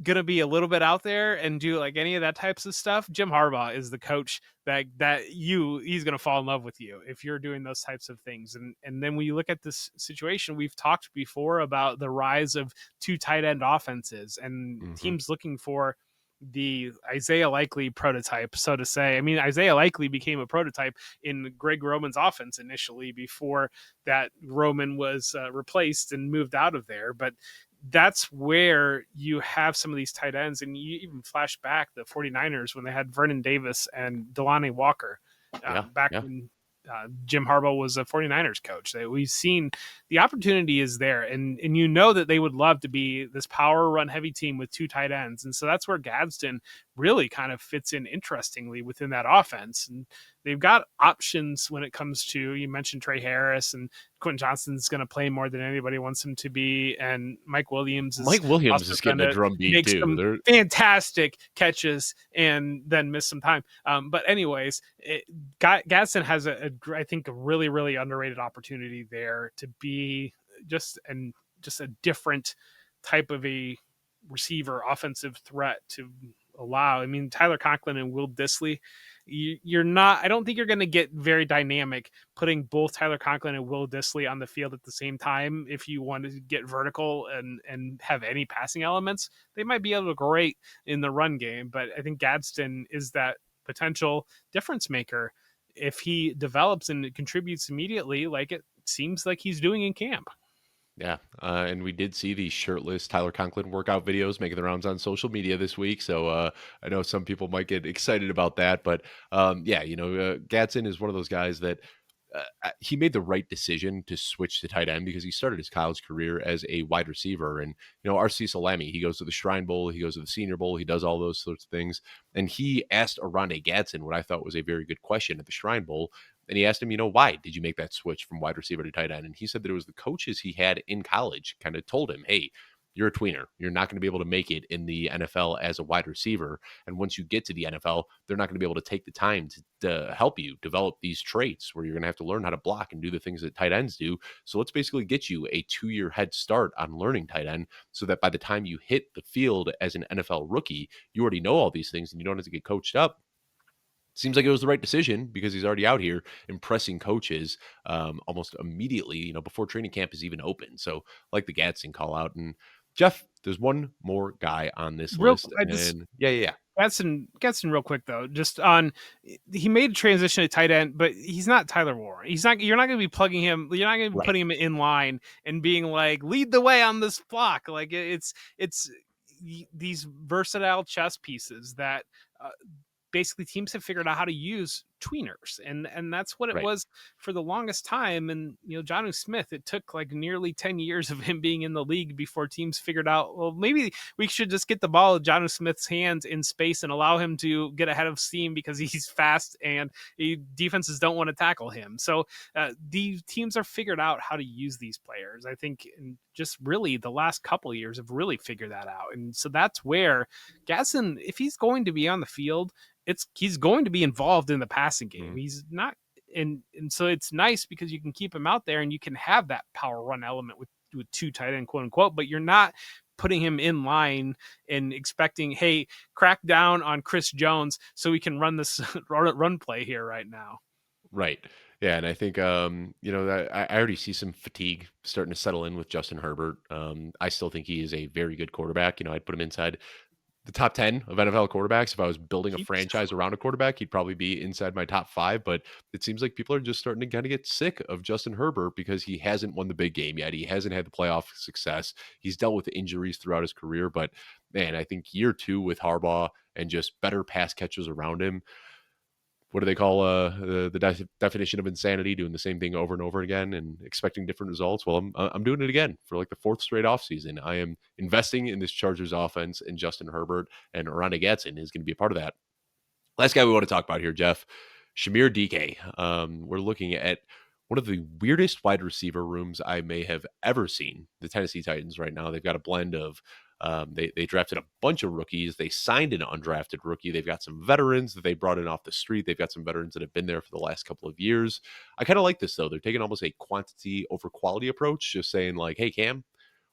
gonna be a little bit out there and do like any of that types of stuff, Jim Harbaugh is the coach he's gonna fall in love with you if you're doing those types of things. And then when you look at this situation, we've talked before about the rise of two tight end offenses and Mhm. teams looking for the Isaiah Likely prototype, so to say. I mean, Isaiah Likely became a prototype in Greg Roman's offense initially before that Roman was replaced and moved out of there. But that's where you have some of these tight ends. And you even flash back the 49ers when they had Vernon Davis and Delanie Walker Yeah, back yeah. when Jim Harbaugh was a 49ers coach. We've seen the opportunity is there. And you know that they would love to be this power run heavy team with two tight ends. And so that's where Gadsden really kind of fits in interestingly within that offense. And they've got options when it comes to, you mentioned Trey Harris, and Quentin Johnston's going to play more than anybody wants him to be. And Mike Williams is Mike Williams also is going getting a to drumbeat make too. some fantastic catches and then miss some time. But anyways, Gadsden has I think a really, really underrated opportunity there to be just a different type of a receiver offensive threat to allow. I mean, Tyler Conklin and Will Dissly, you're not, I don't think you're going to get very dynamic putting both Tyler Conklin and Will Dissly on the field at the same time. If you want to get vertical and have any passing elements, they might be able to great in the run game. But I think Gadsden is that potential difference maker if he develops and contributes immediately, like it seems like he's doing in camp. Yeah, and we did see these shirtless Tyler Conklin workout videos making the rounds on social media this week. So I know some people might get excited about that, but yeah, Gadsden is one of those guys that he made the right decision to switch to tight end because he started his college career as a wide receiver. And RC Salami, he goes to the Shrine Bowl, he goes to the Senior Bowl, he does all those sorts of things. And he asked Oronde Gadsden what I thought was a very good question at the Shrine Bowl. And he asked him, why did you make that switch from wide receiver to tight end? And he said that it was the coaches he had in college kind of told him, hey, you're a tweener. You're not going to be able to make it in the NFL as a wide receiver. And once you get to the NFL, they're not going to be able to take the time to help you develop these traits where you're going to have to learn how to block and do the things that tight ends do. So let's basically get you a 2-year head start on learning tight end so that by the time you hit the field as an NFL rookie, you already know all these things and you don't have to get coached up. Seems like it was the right decision because he's already out here impressing coaches almost immediately, before training camp is even open. So, like the Gadsden call out. And Jeff, there's one more guy on this Real, list, I just and yeah. Gadsden real quick though, just on he made a transition to tight end, but he's not Tyler Warren. You're not going to be plugging him. You're not going to be Right, putting him in line and being like, lead the way on this block. Like it's these versatile chess pieces that basically teams have figured out how to use tweeners, and that's what it right. was for the longest time. And Jonnu Smith, it took like nearly 10 years of him being in the league before teams figured out, well, maybe we should just get the ball in Jonnu Smith's hands in space and allow him to get ahead of steam because he's fast and defenses don't want to tackle him. So the teams are figured out how to use these players, I think, and just really the last couple of years have really figured that out. And so that's where Gadsden, if he's going to be on the field, he's going to be involved in the passing game. Mhm. He's not, and so it's nice because you can keep him out there and you can have that power run element with two tight end, quote unquote, but you're not putting him in line and expecting, hey, crack down on Chris Jones so we can run this run play here right now. Right. Yeah, and I think that I already see some fatigue starting to settle in with Justin Herbert. I still think he is a very good quarterback. I'd put him inside the top 10 of NFL quarterbacks. If I was building a He's franchise around a quarterback, he'd probably be inside my top 5, but it seems like people are just starting to kind of get sick of Justin Herbert because he hasn't won the big game yet. He hasn't had the playoff success. He's dealt with injuries throughout his career, but man, I think year 2 with Harbaugh and just better pass catchers around him, what do they call the definition of insanity? Doing the same thing over and over again and expecting different results. Well, I'm doing it again for like the fourth straight offseason. I am investing in this Chargers offense, and Justin Herbert and Oronde Gadsden is going to be a part of that. Last guy we want to talk about here, Jeff, Chimere Dike. We're looking at one of the weirdest wide receiver rooms I may have ever seen. The Tennessee Titans right now, they've got a blend of they drafted a bunch of rookies. They signed an undrafted rookie. They've got some veterans that they brought in off the street. They've got some veterans that have been there for the last couple of years. I kind of like this though. They're taking almost a quantity over quality approach, just saying like, hey Cam,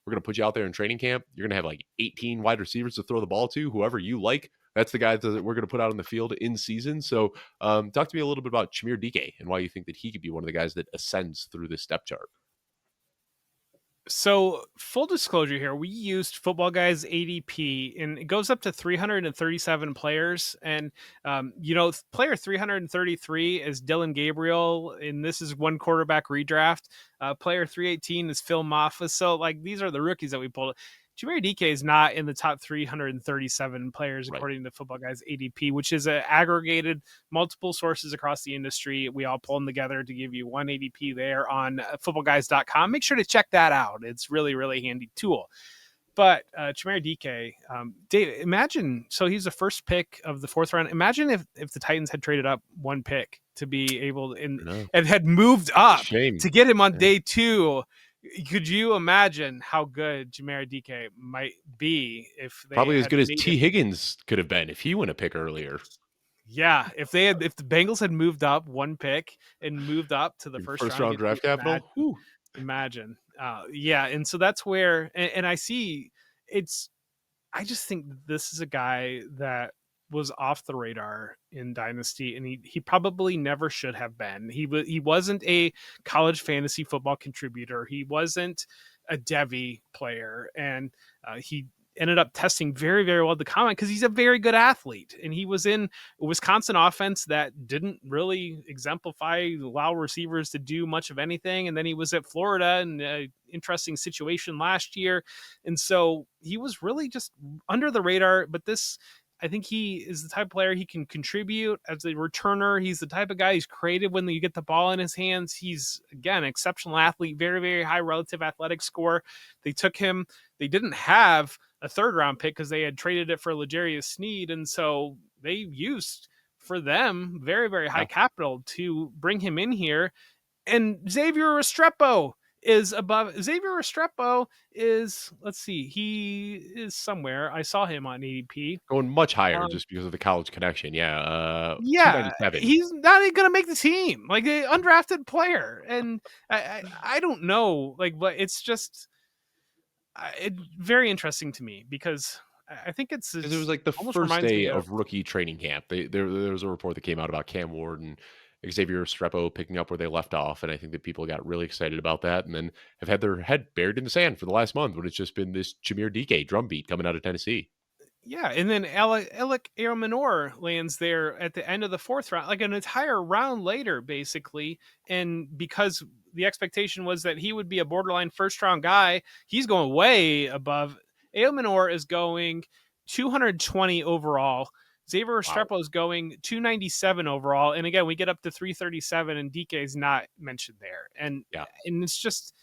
we're going to put you out there in training camp. You're going to have like 18 wide receivers to throw the ball to, whoever you like. That's the guy that we're going to put out on the field in season. So talk to me a little bit about Chimere Dike and why you think that he could be one of the guys that ascends through this step chart. So, full disclosure here, we used Football Guys ADP, and it goes up to 337 players. And, player 333 is Dylan Gabriel, and this is one quarterback redraft. Player 318 is Phil Maffa. So, these are the rookies that we pulled. Chimere Dike is not in the top 337 players according to Football Guys ADP, which is aggregated multiple sources across the industry. We all pull them together to give you one ADP there on footballguys.com. Make sure to check that out. It's really, really handy tool. But Chimere Dike, Dave, imagine, so he's the first pick of the fourth round. Imagine if the Titans had traded up one pick to be able to, and had moved up to get him on day two. Could you imagine how good Chimere Dike might be if they probably as good as T. Higgins could have been if he went a pick earlier? Yeah, if the Bengals had moved up one pick and moved up to the first round draft capital, imagine. And so that's where, and I see it's. I just think this is a guy that was off the radar in Dynasty, and he probably never should have been. He wasn't a college fantasy football contributor. He wasn't a Devy player, and he ended up testing very, very well at the combine because he's a very good athlete. And he was in a Wisconsin offense that didn't really allow receivers to do much of anything. And then he was at Florida in an interesting situation last year. And so he was really just under the radar. But I think he is the type of player he can contribute as a returner. He's the type of guy who's creative when you get the ball in his hands. He's, again, an exceptional athlete, very, very high relative athletic score. They took him. They didn't have a third round pick because they had traded it for L'Jarius Sneed. And so they used, for them, very, very high capital to bring him in here. And Xavier Restrepo is above. Xavier Restrepo is, let's see, he is somewhere. I saw him on ADP. Going much higher just because of the college connection. Yeah. He's not even going to make the team. Like an undrafted player. And I don't know. But it's just very interesting to me because I think it was like the first day of rookie training camp. There was a report that came out about Cam Ward and Xavier Restrepo picking up where they left off, and I think that people got really excited about that, and then have had their head buried in the sand for the last month when it's just been this Chimere Dike drumbeat coming out of Tennessee. Yeah, and then Alec Aromanor lands there at the end of the fourth round, like an entire round later, basically. And because the expectation was that he would be a borderline first-round guy, he's going way above. Aromanor is going 220 overall. Xavier Restrepo is going 297 overall. And again, we get up to 337, and Dike is not mentioned there. And it's just,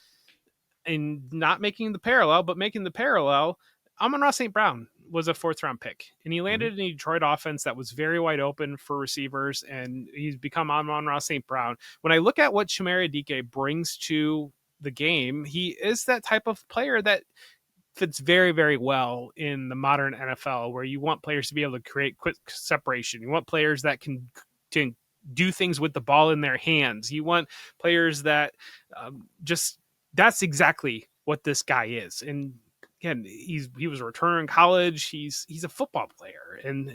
and not making the parallel, but making the parallel, Amon-Ra St. Brown was a fourth round pick, and he landed in a Detroit offense that was very wide open for receivers, and he's become Amon-Ra St. Brown. When I look at what Chimere Dike brings to the game, he is that type of player that fits very, very well in the modern NFL, where you want players to be able to create quick separation. You want players that can do things with the ball in their hands. You want players that that's exactly what this guy is. And again, he was a returner in college. He's a football player, and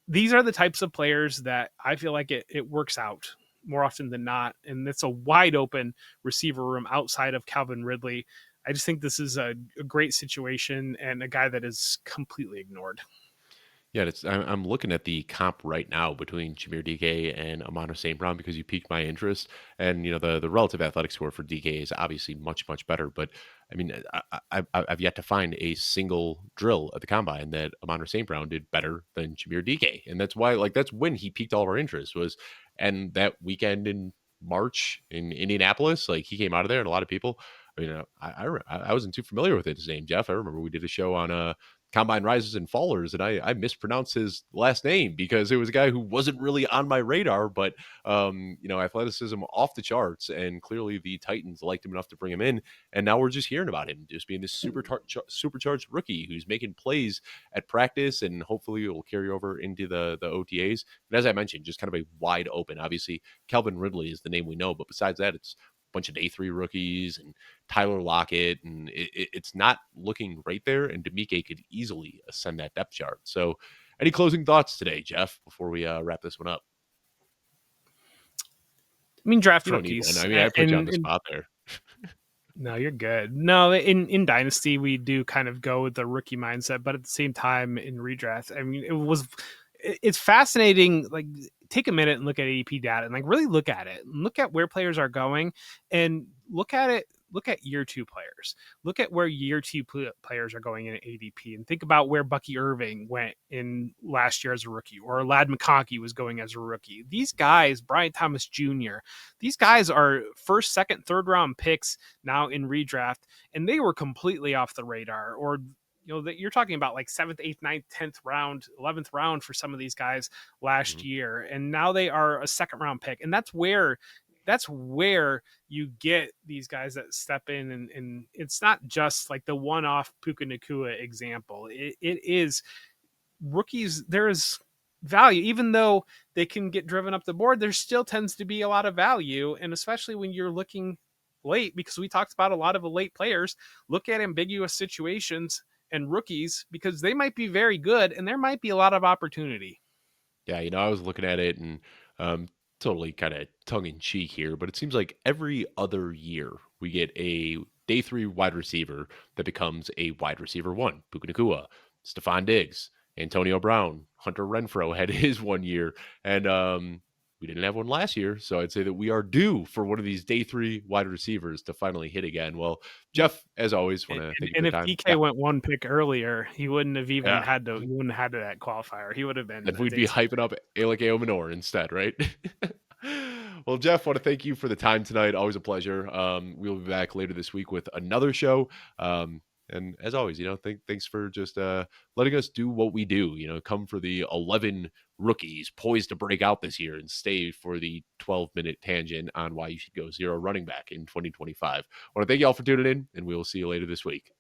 these are the types of players that I feel like it works out more often than not. And it's a wide open receiver room outside of Calvin Ridley. I just think this is a great situation and a guy that is completely ignored. Yeah, I'm looking at the comp right now between Chimere Dike and Amano St. Brown because you piqued my interest, and the relative athletic score for Dike is obviously much better. But I mean, I've yet to find a single drill at the combine that Amano St. Brown did better than Chimere Dike, and that's why that's when he piqued all of our interest was, and that weekend in March in Indianapolis, like he came out of there, and a lot of people. I mean, I wasn't too familiar with his name, Jeff. I remember we did a show on Combine Risers and Fallers, and I mispronounced his last name because it was a guy who wasn't really on my radar, but athleticism off the charts, and clearly the Titans liked him enough to bring him in, and now we're just hearing about him just being this supercharged rookie who's making plays at practice, and hopefully it will carry over into the OTAs. And as I mentioned, just kind of a wide open. Obviously, Calvin Ridley is the name we know, but besides that, it's a bunch of day 3 rookies and Tyler Lockett, and it's not looking right there. And Demike could easily ascend that depth chart. So, any closing thoughts today, Jeff, before we wrap this one up? I mean, draft You don't need one. rookies. I mean, I put you on the spot there. No, you're good. No, in Dynasty we do kind of go with the rookie mindset, but at the same time in redraft, I mean, it's fascinating. Like, take a minute and look at ADP data and like really look at it. Look at where players are going and look at it. Look at year 2 players. Look at where year 2 players are going in ADP, and think about where Bucky Irving went in last year as a rookie, or Ladd McConkey was going as a rookie. These guys, Bryant Thomas Jr., these guys are first, second, third round picks now in redraft, and they were completely off the radar. Or that you're talking about like 7th, 8th, 9th, 10th round, 11th round for some of these guys last year, and now they are a second round pick. And that's where you get these guys that step in, and it's not just like the one-off Puka Nacua example. It is rookies. There is value, even though they can get driven up the board. There still tends to be a lot of value, and especially when you're looking late, because we talked about a lot of the late players. Look at ambiguous situations and rookies, because they might be very good, and there might be a lot of opportunity. Yeah, I was looking at it and totally kind of tongue in cheek here, but it seems like every other year we get a day 3 wide receiver that becomes a wide receiver 1. Puka Nacua, Stephon Diggs, Antonio Brown, Hunter Renfrow had his one year, and we didn't have one last year. So I'd say that we are due for one of these day 3 wide receivers to finally hit again. Well, Jeff, as always, want to thank you for And the if time. DK went one pick earlier, he wouldn't have even Yeah. had to. He wouldn't have had that qualifier. He would have been. Then we'd be hyping up Alec Manor instead, right? Well, Jeff, want to thank you for the time tonight. Always a pleasure. We'll be back later this week with another show. And as always, thanks for just letting us do what we do. Come for the 11 rookies poised to break out this year, and stay for the 12-minute tangent on why you should go 0 running back in 2025. I want to thank you all for tuning in, and we will see you later this week.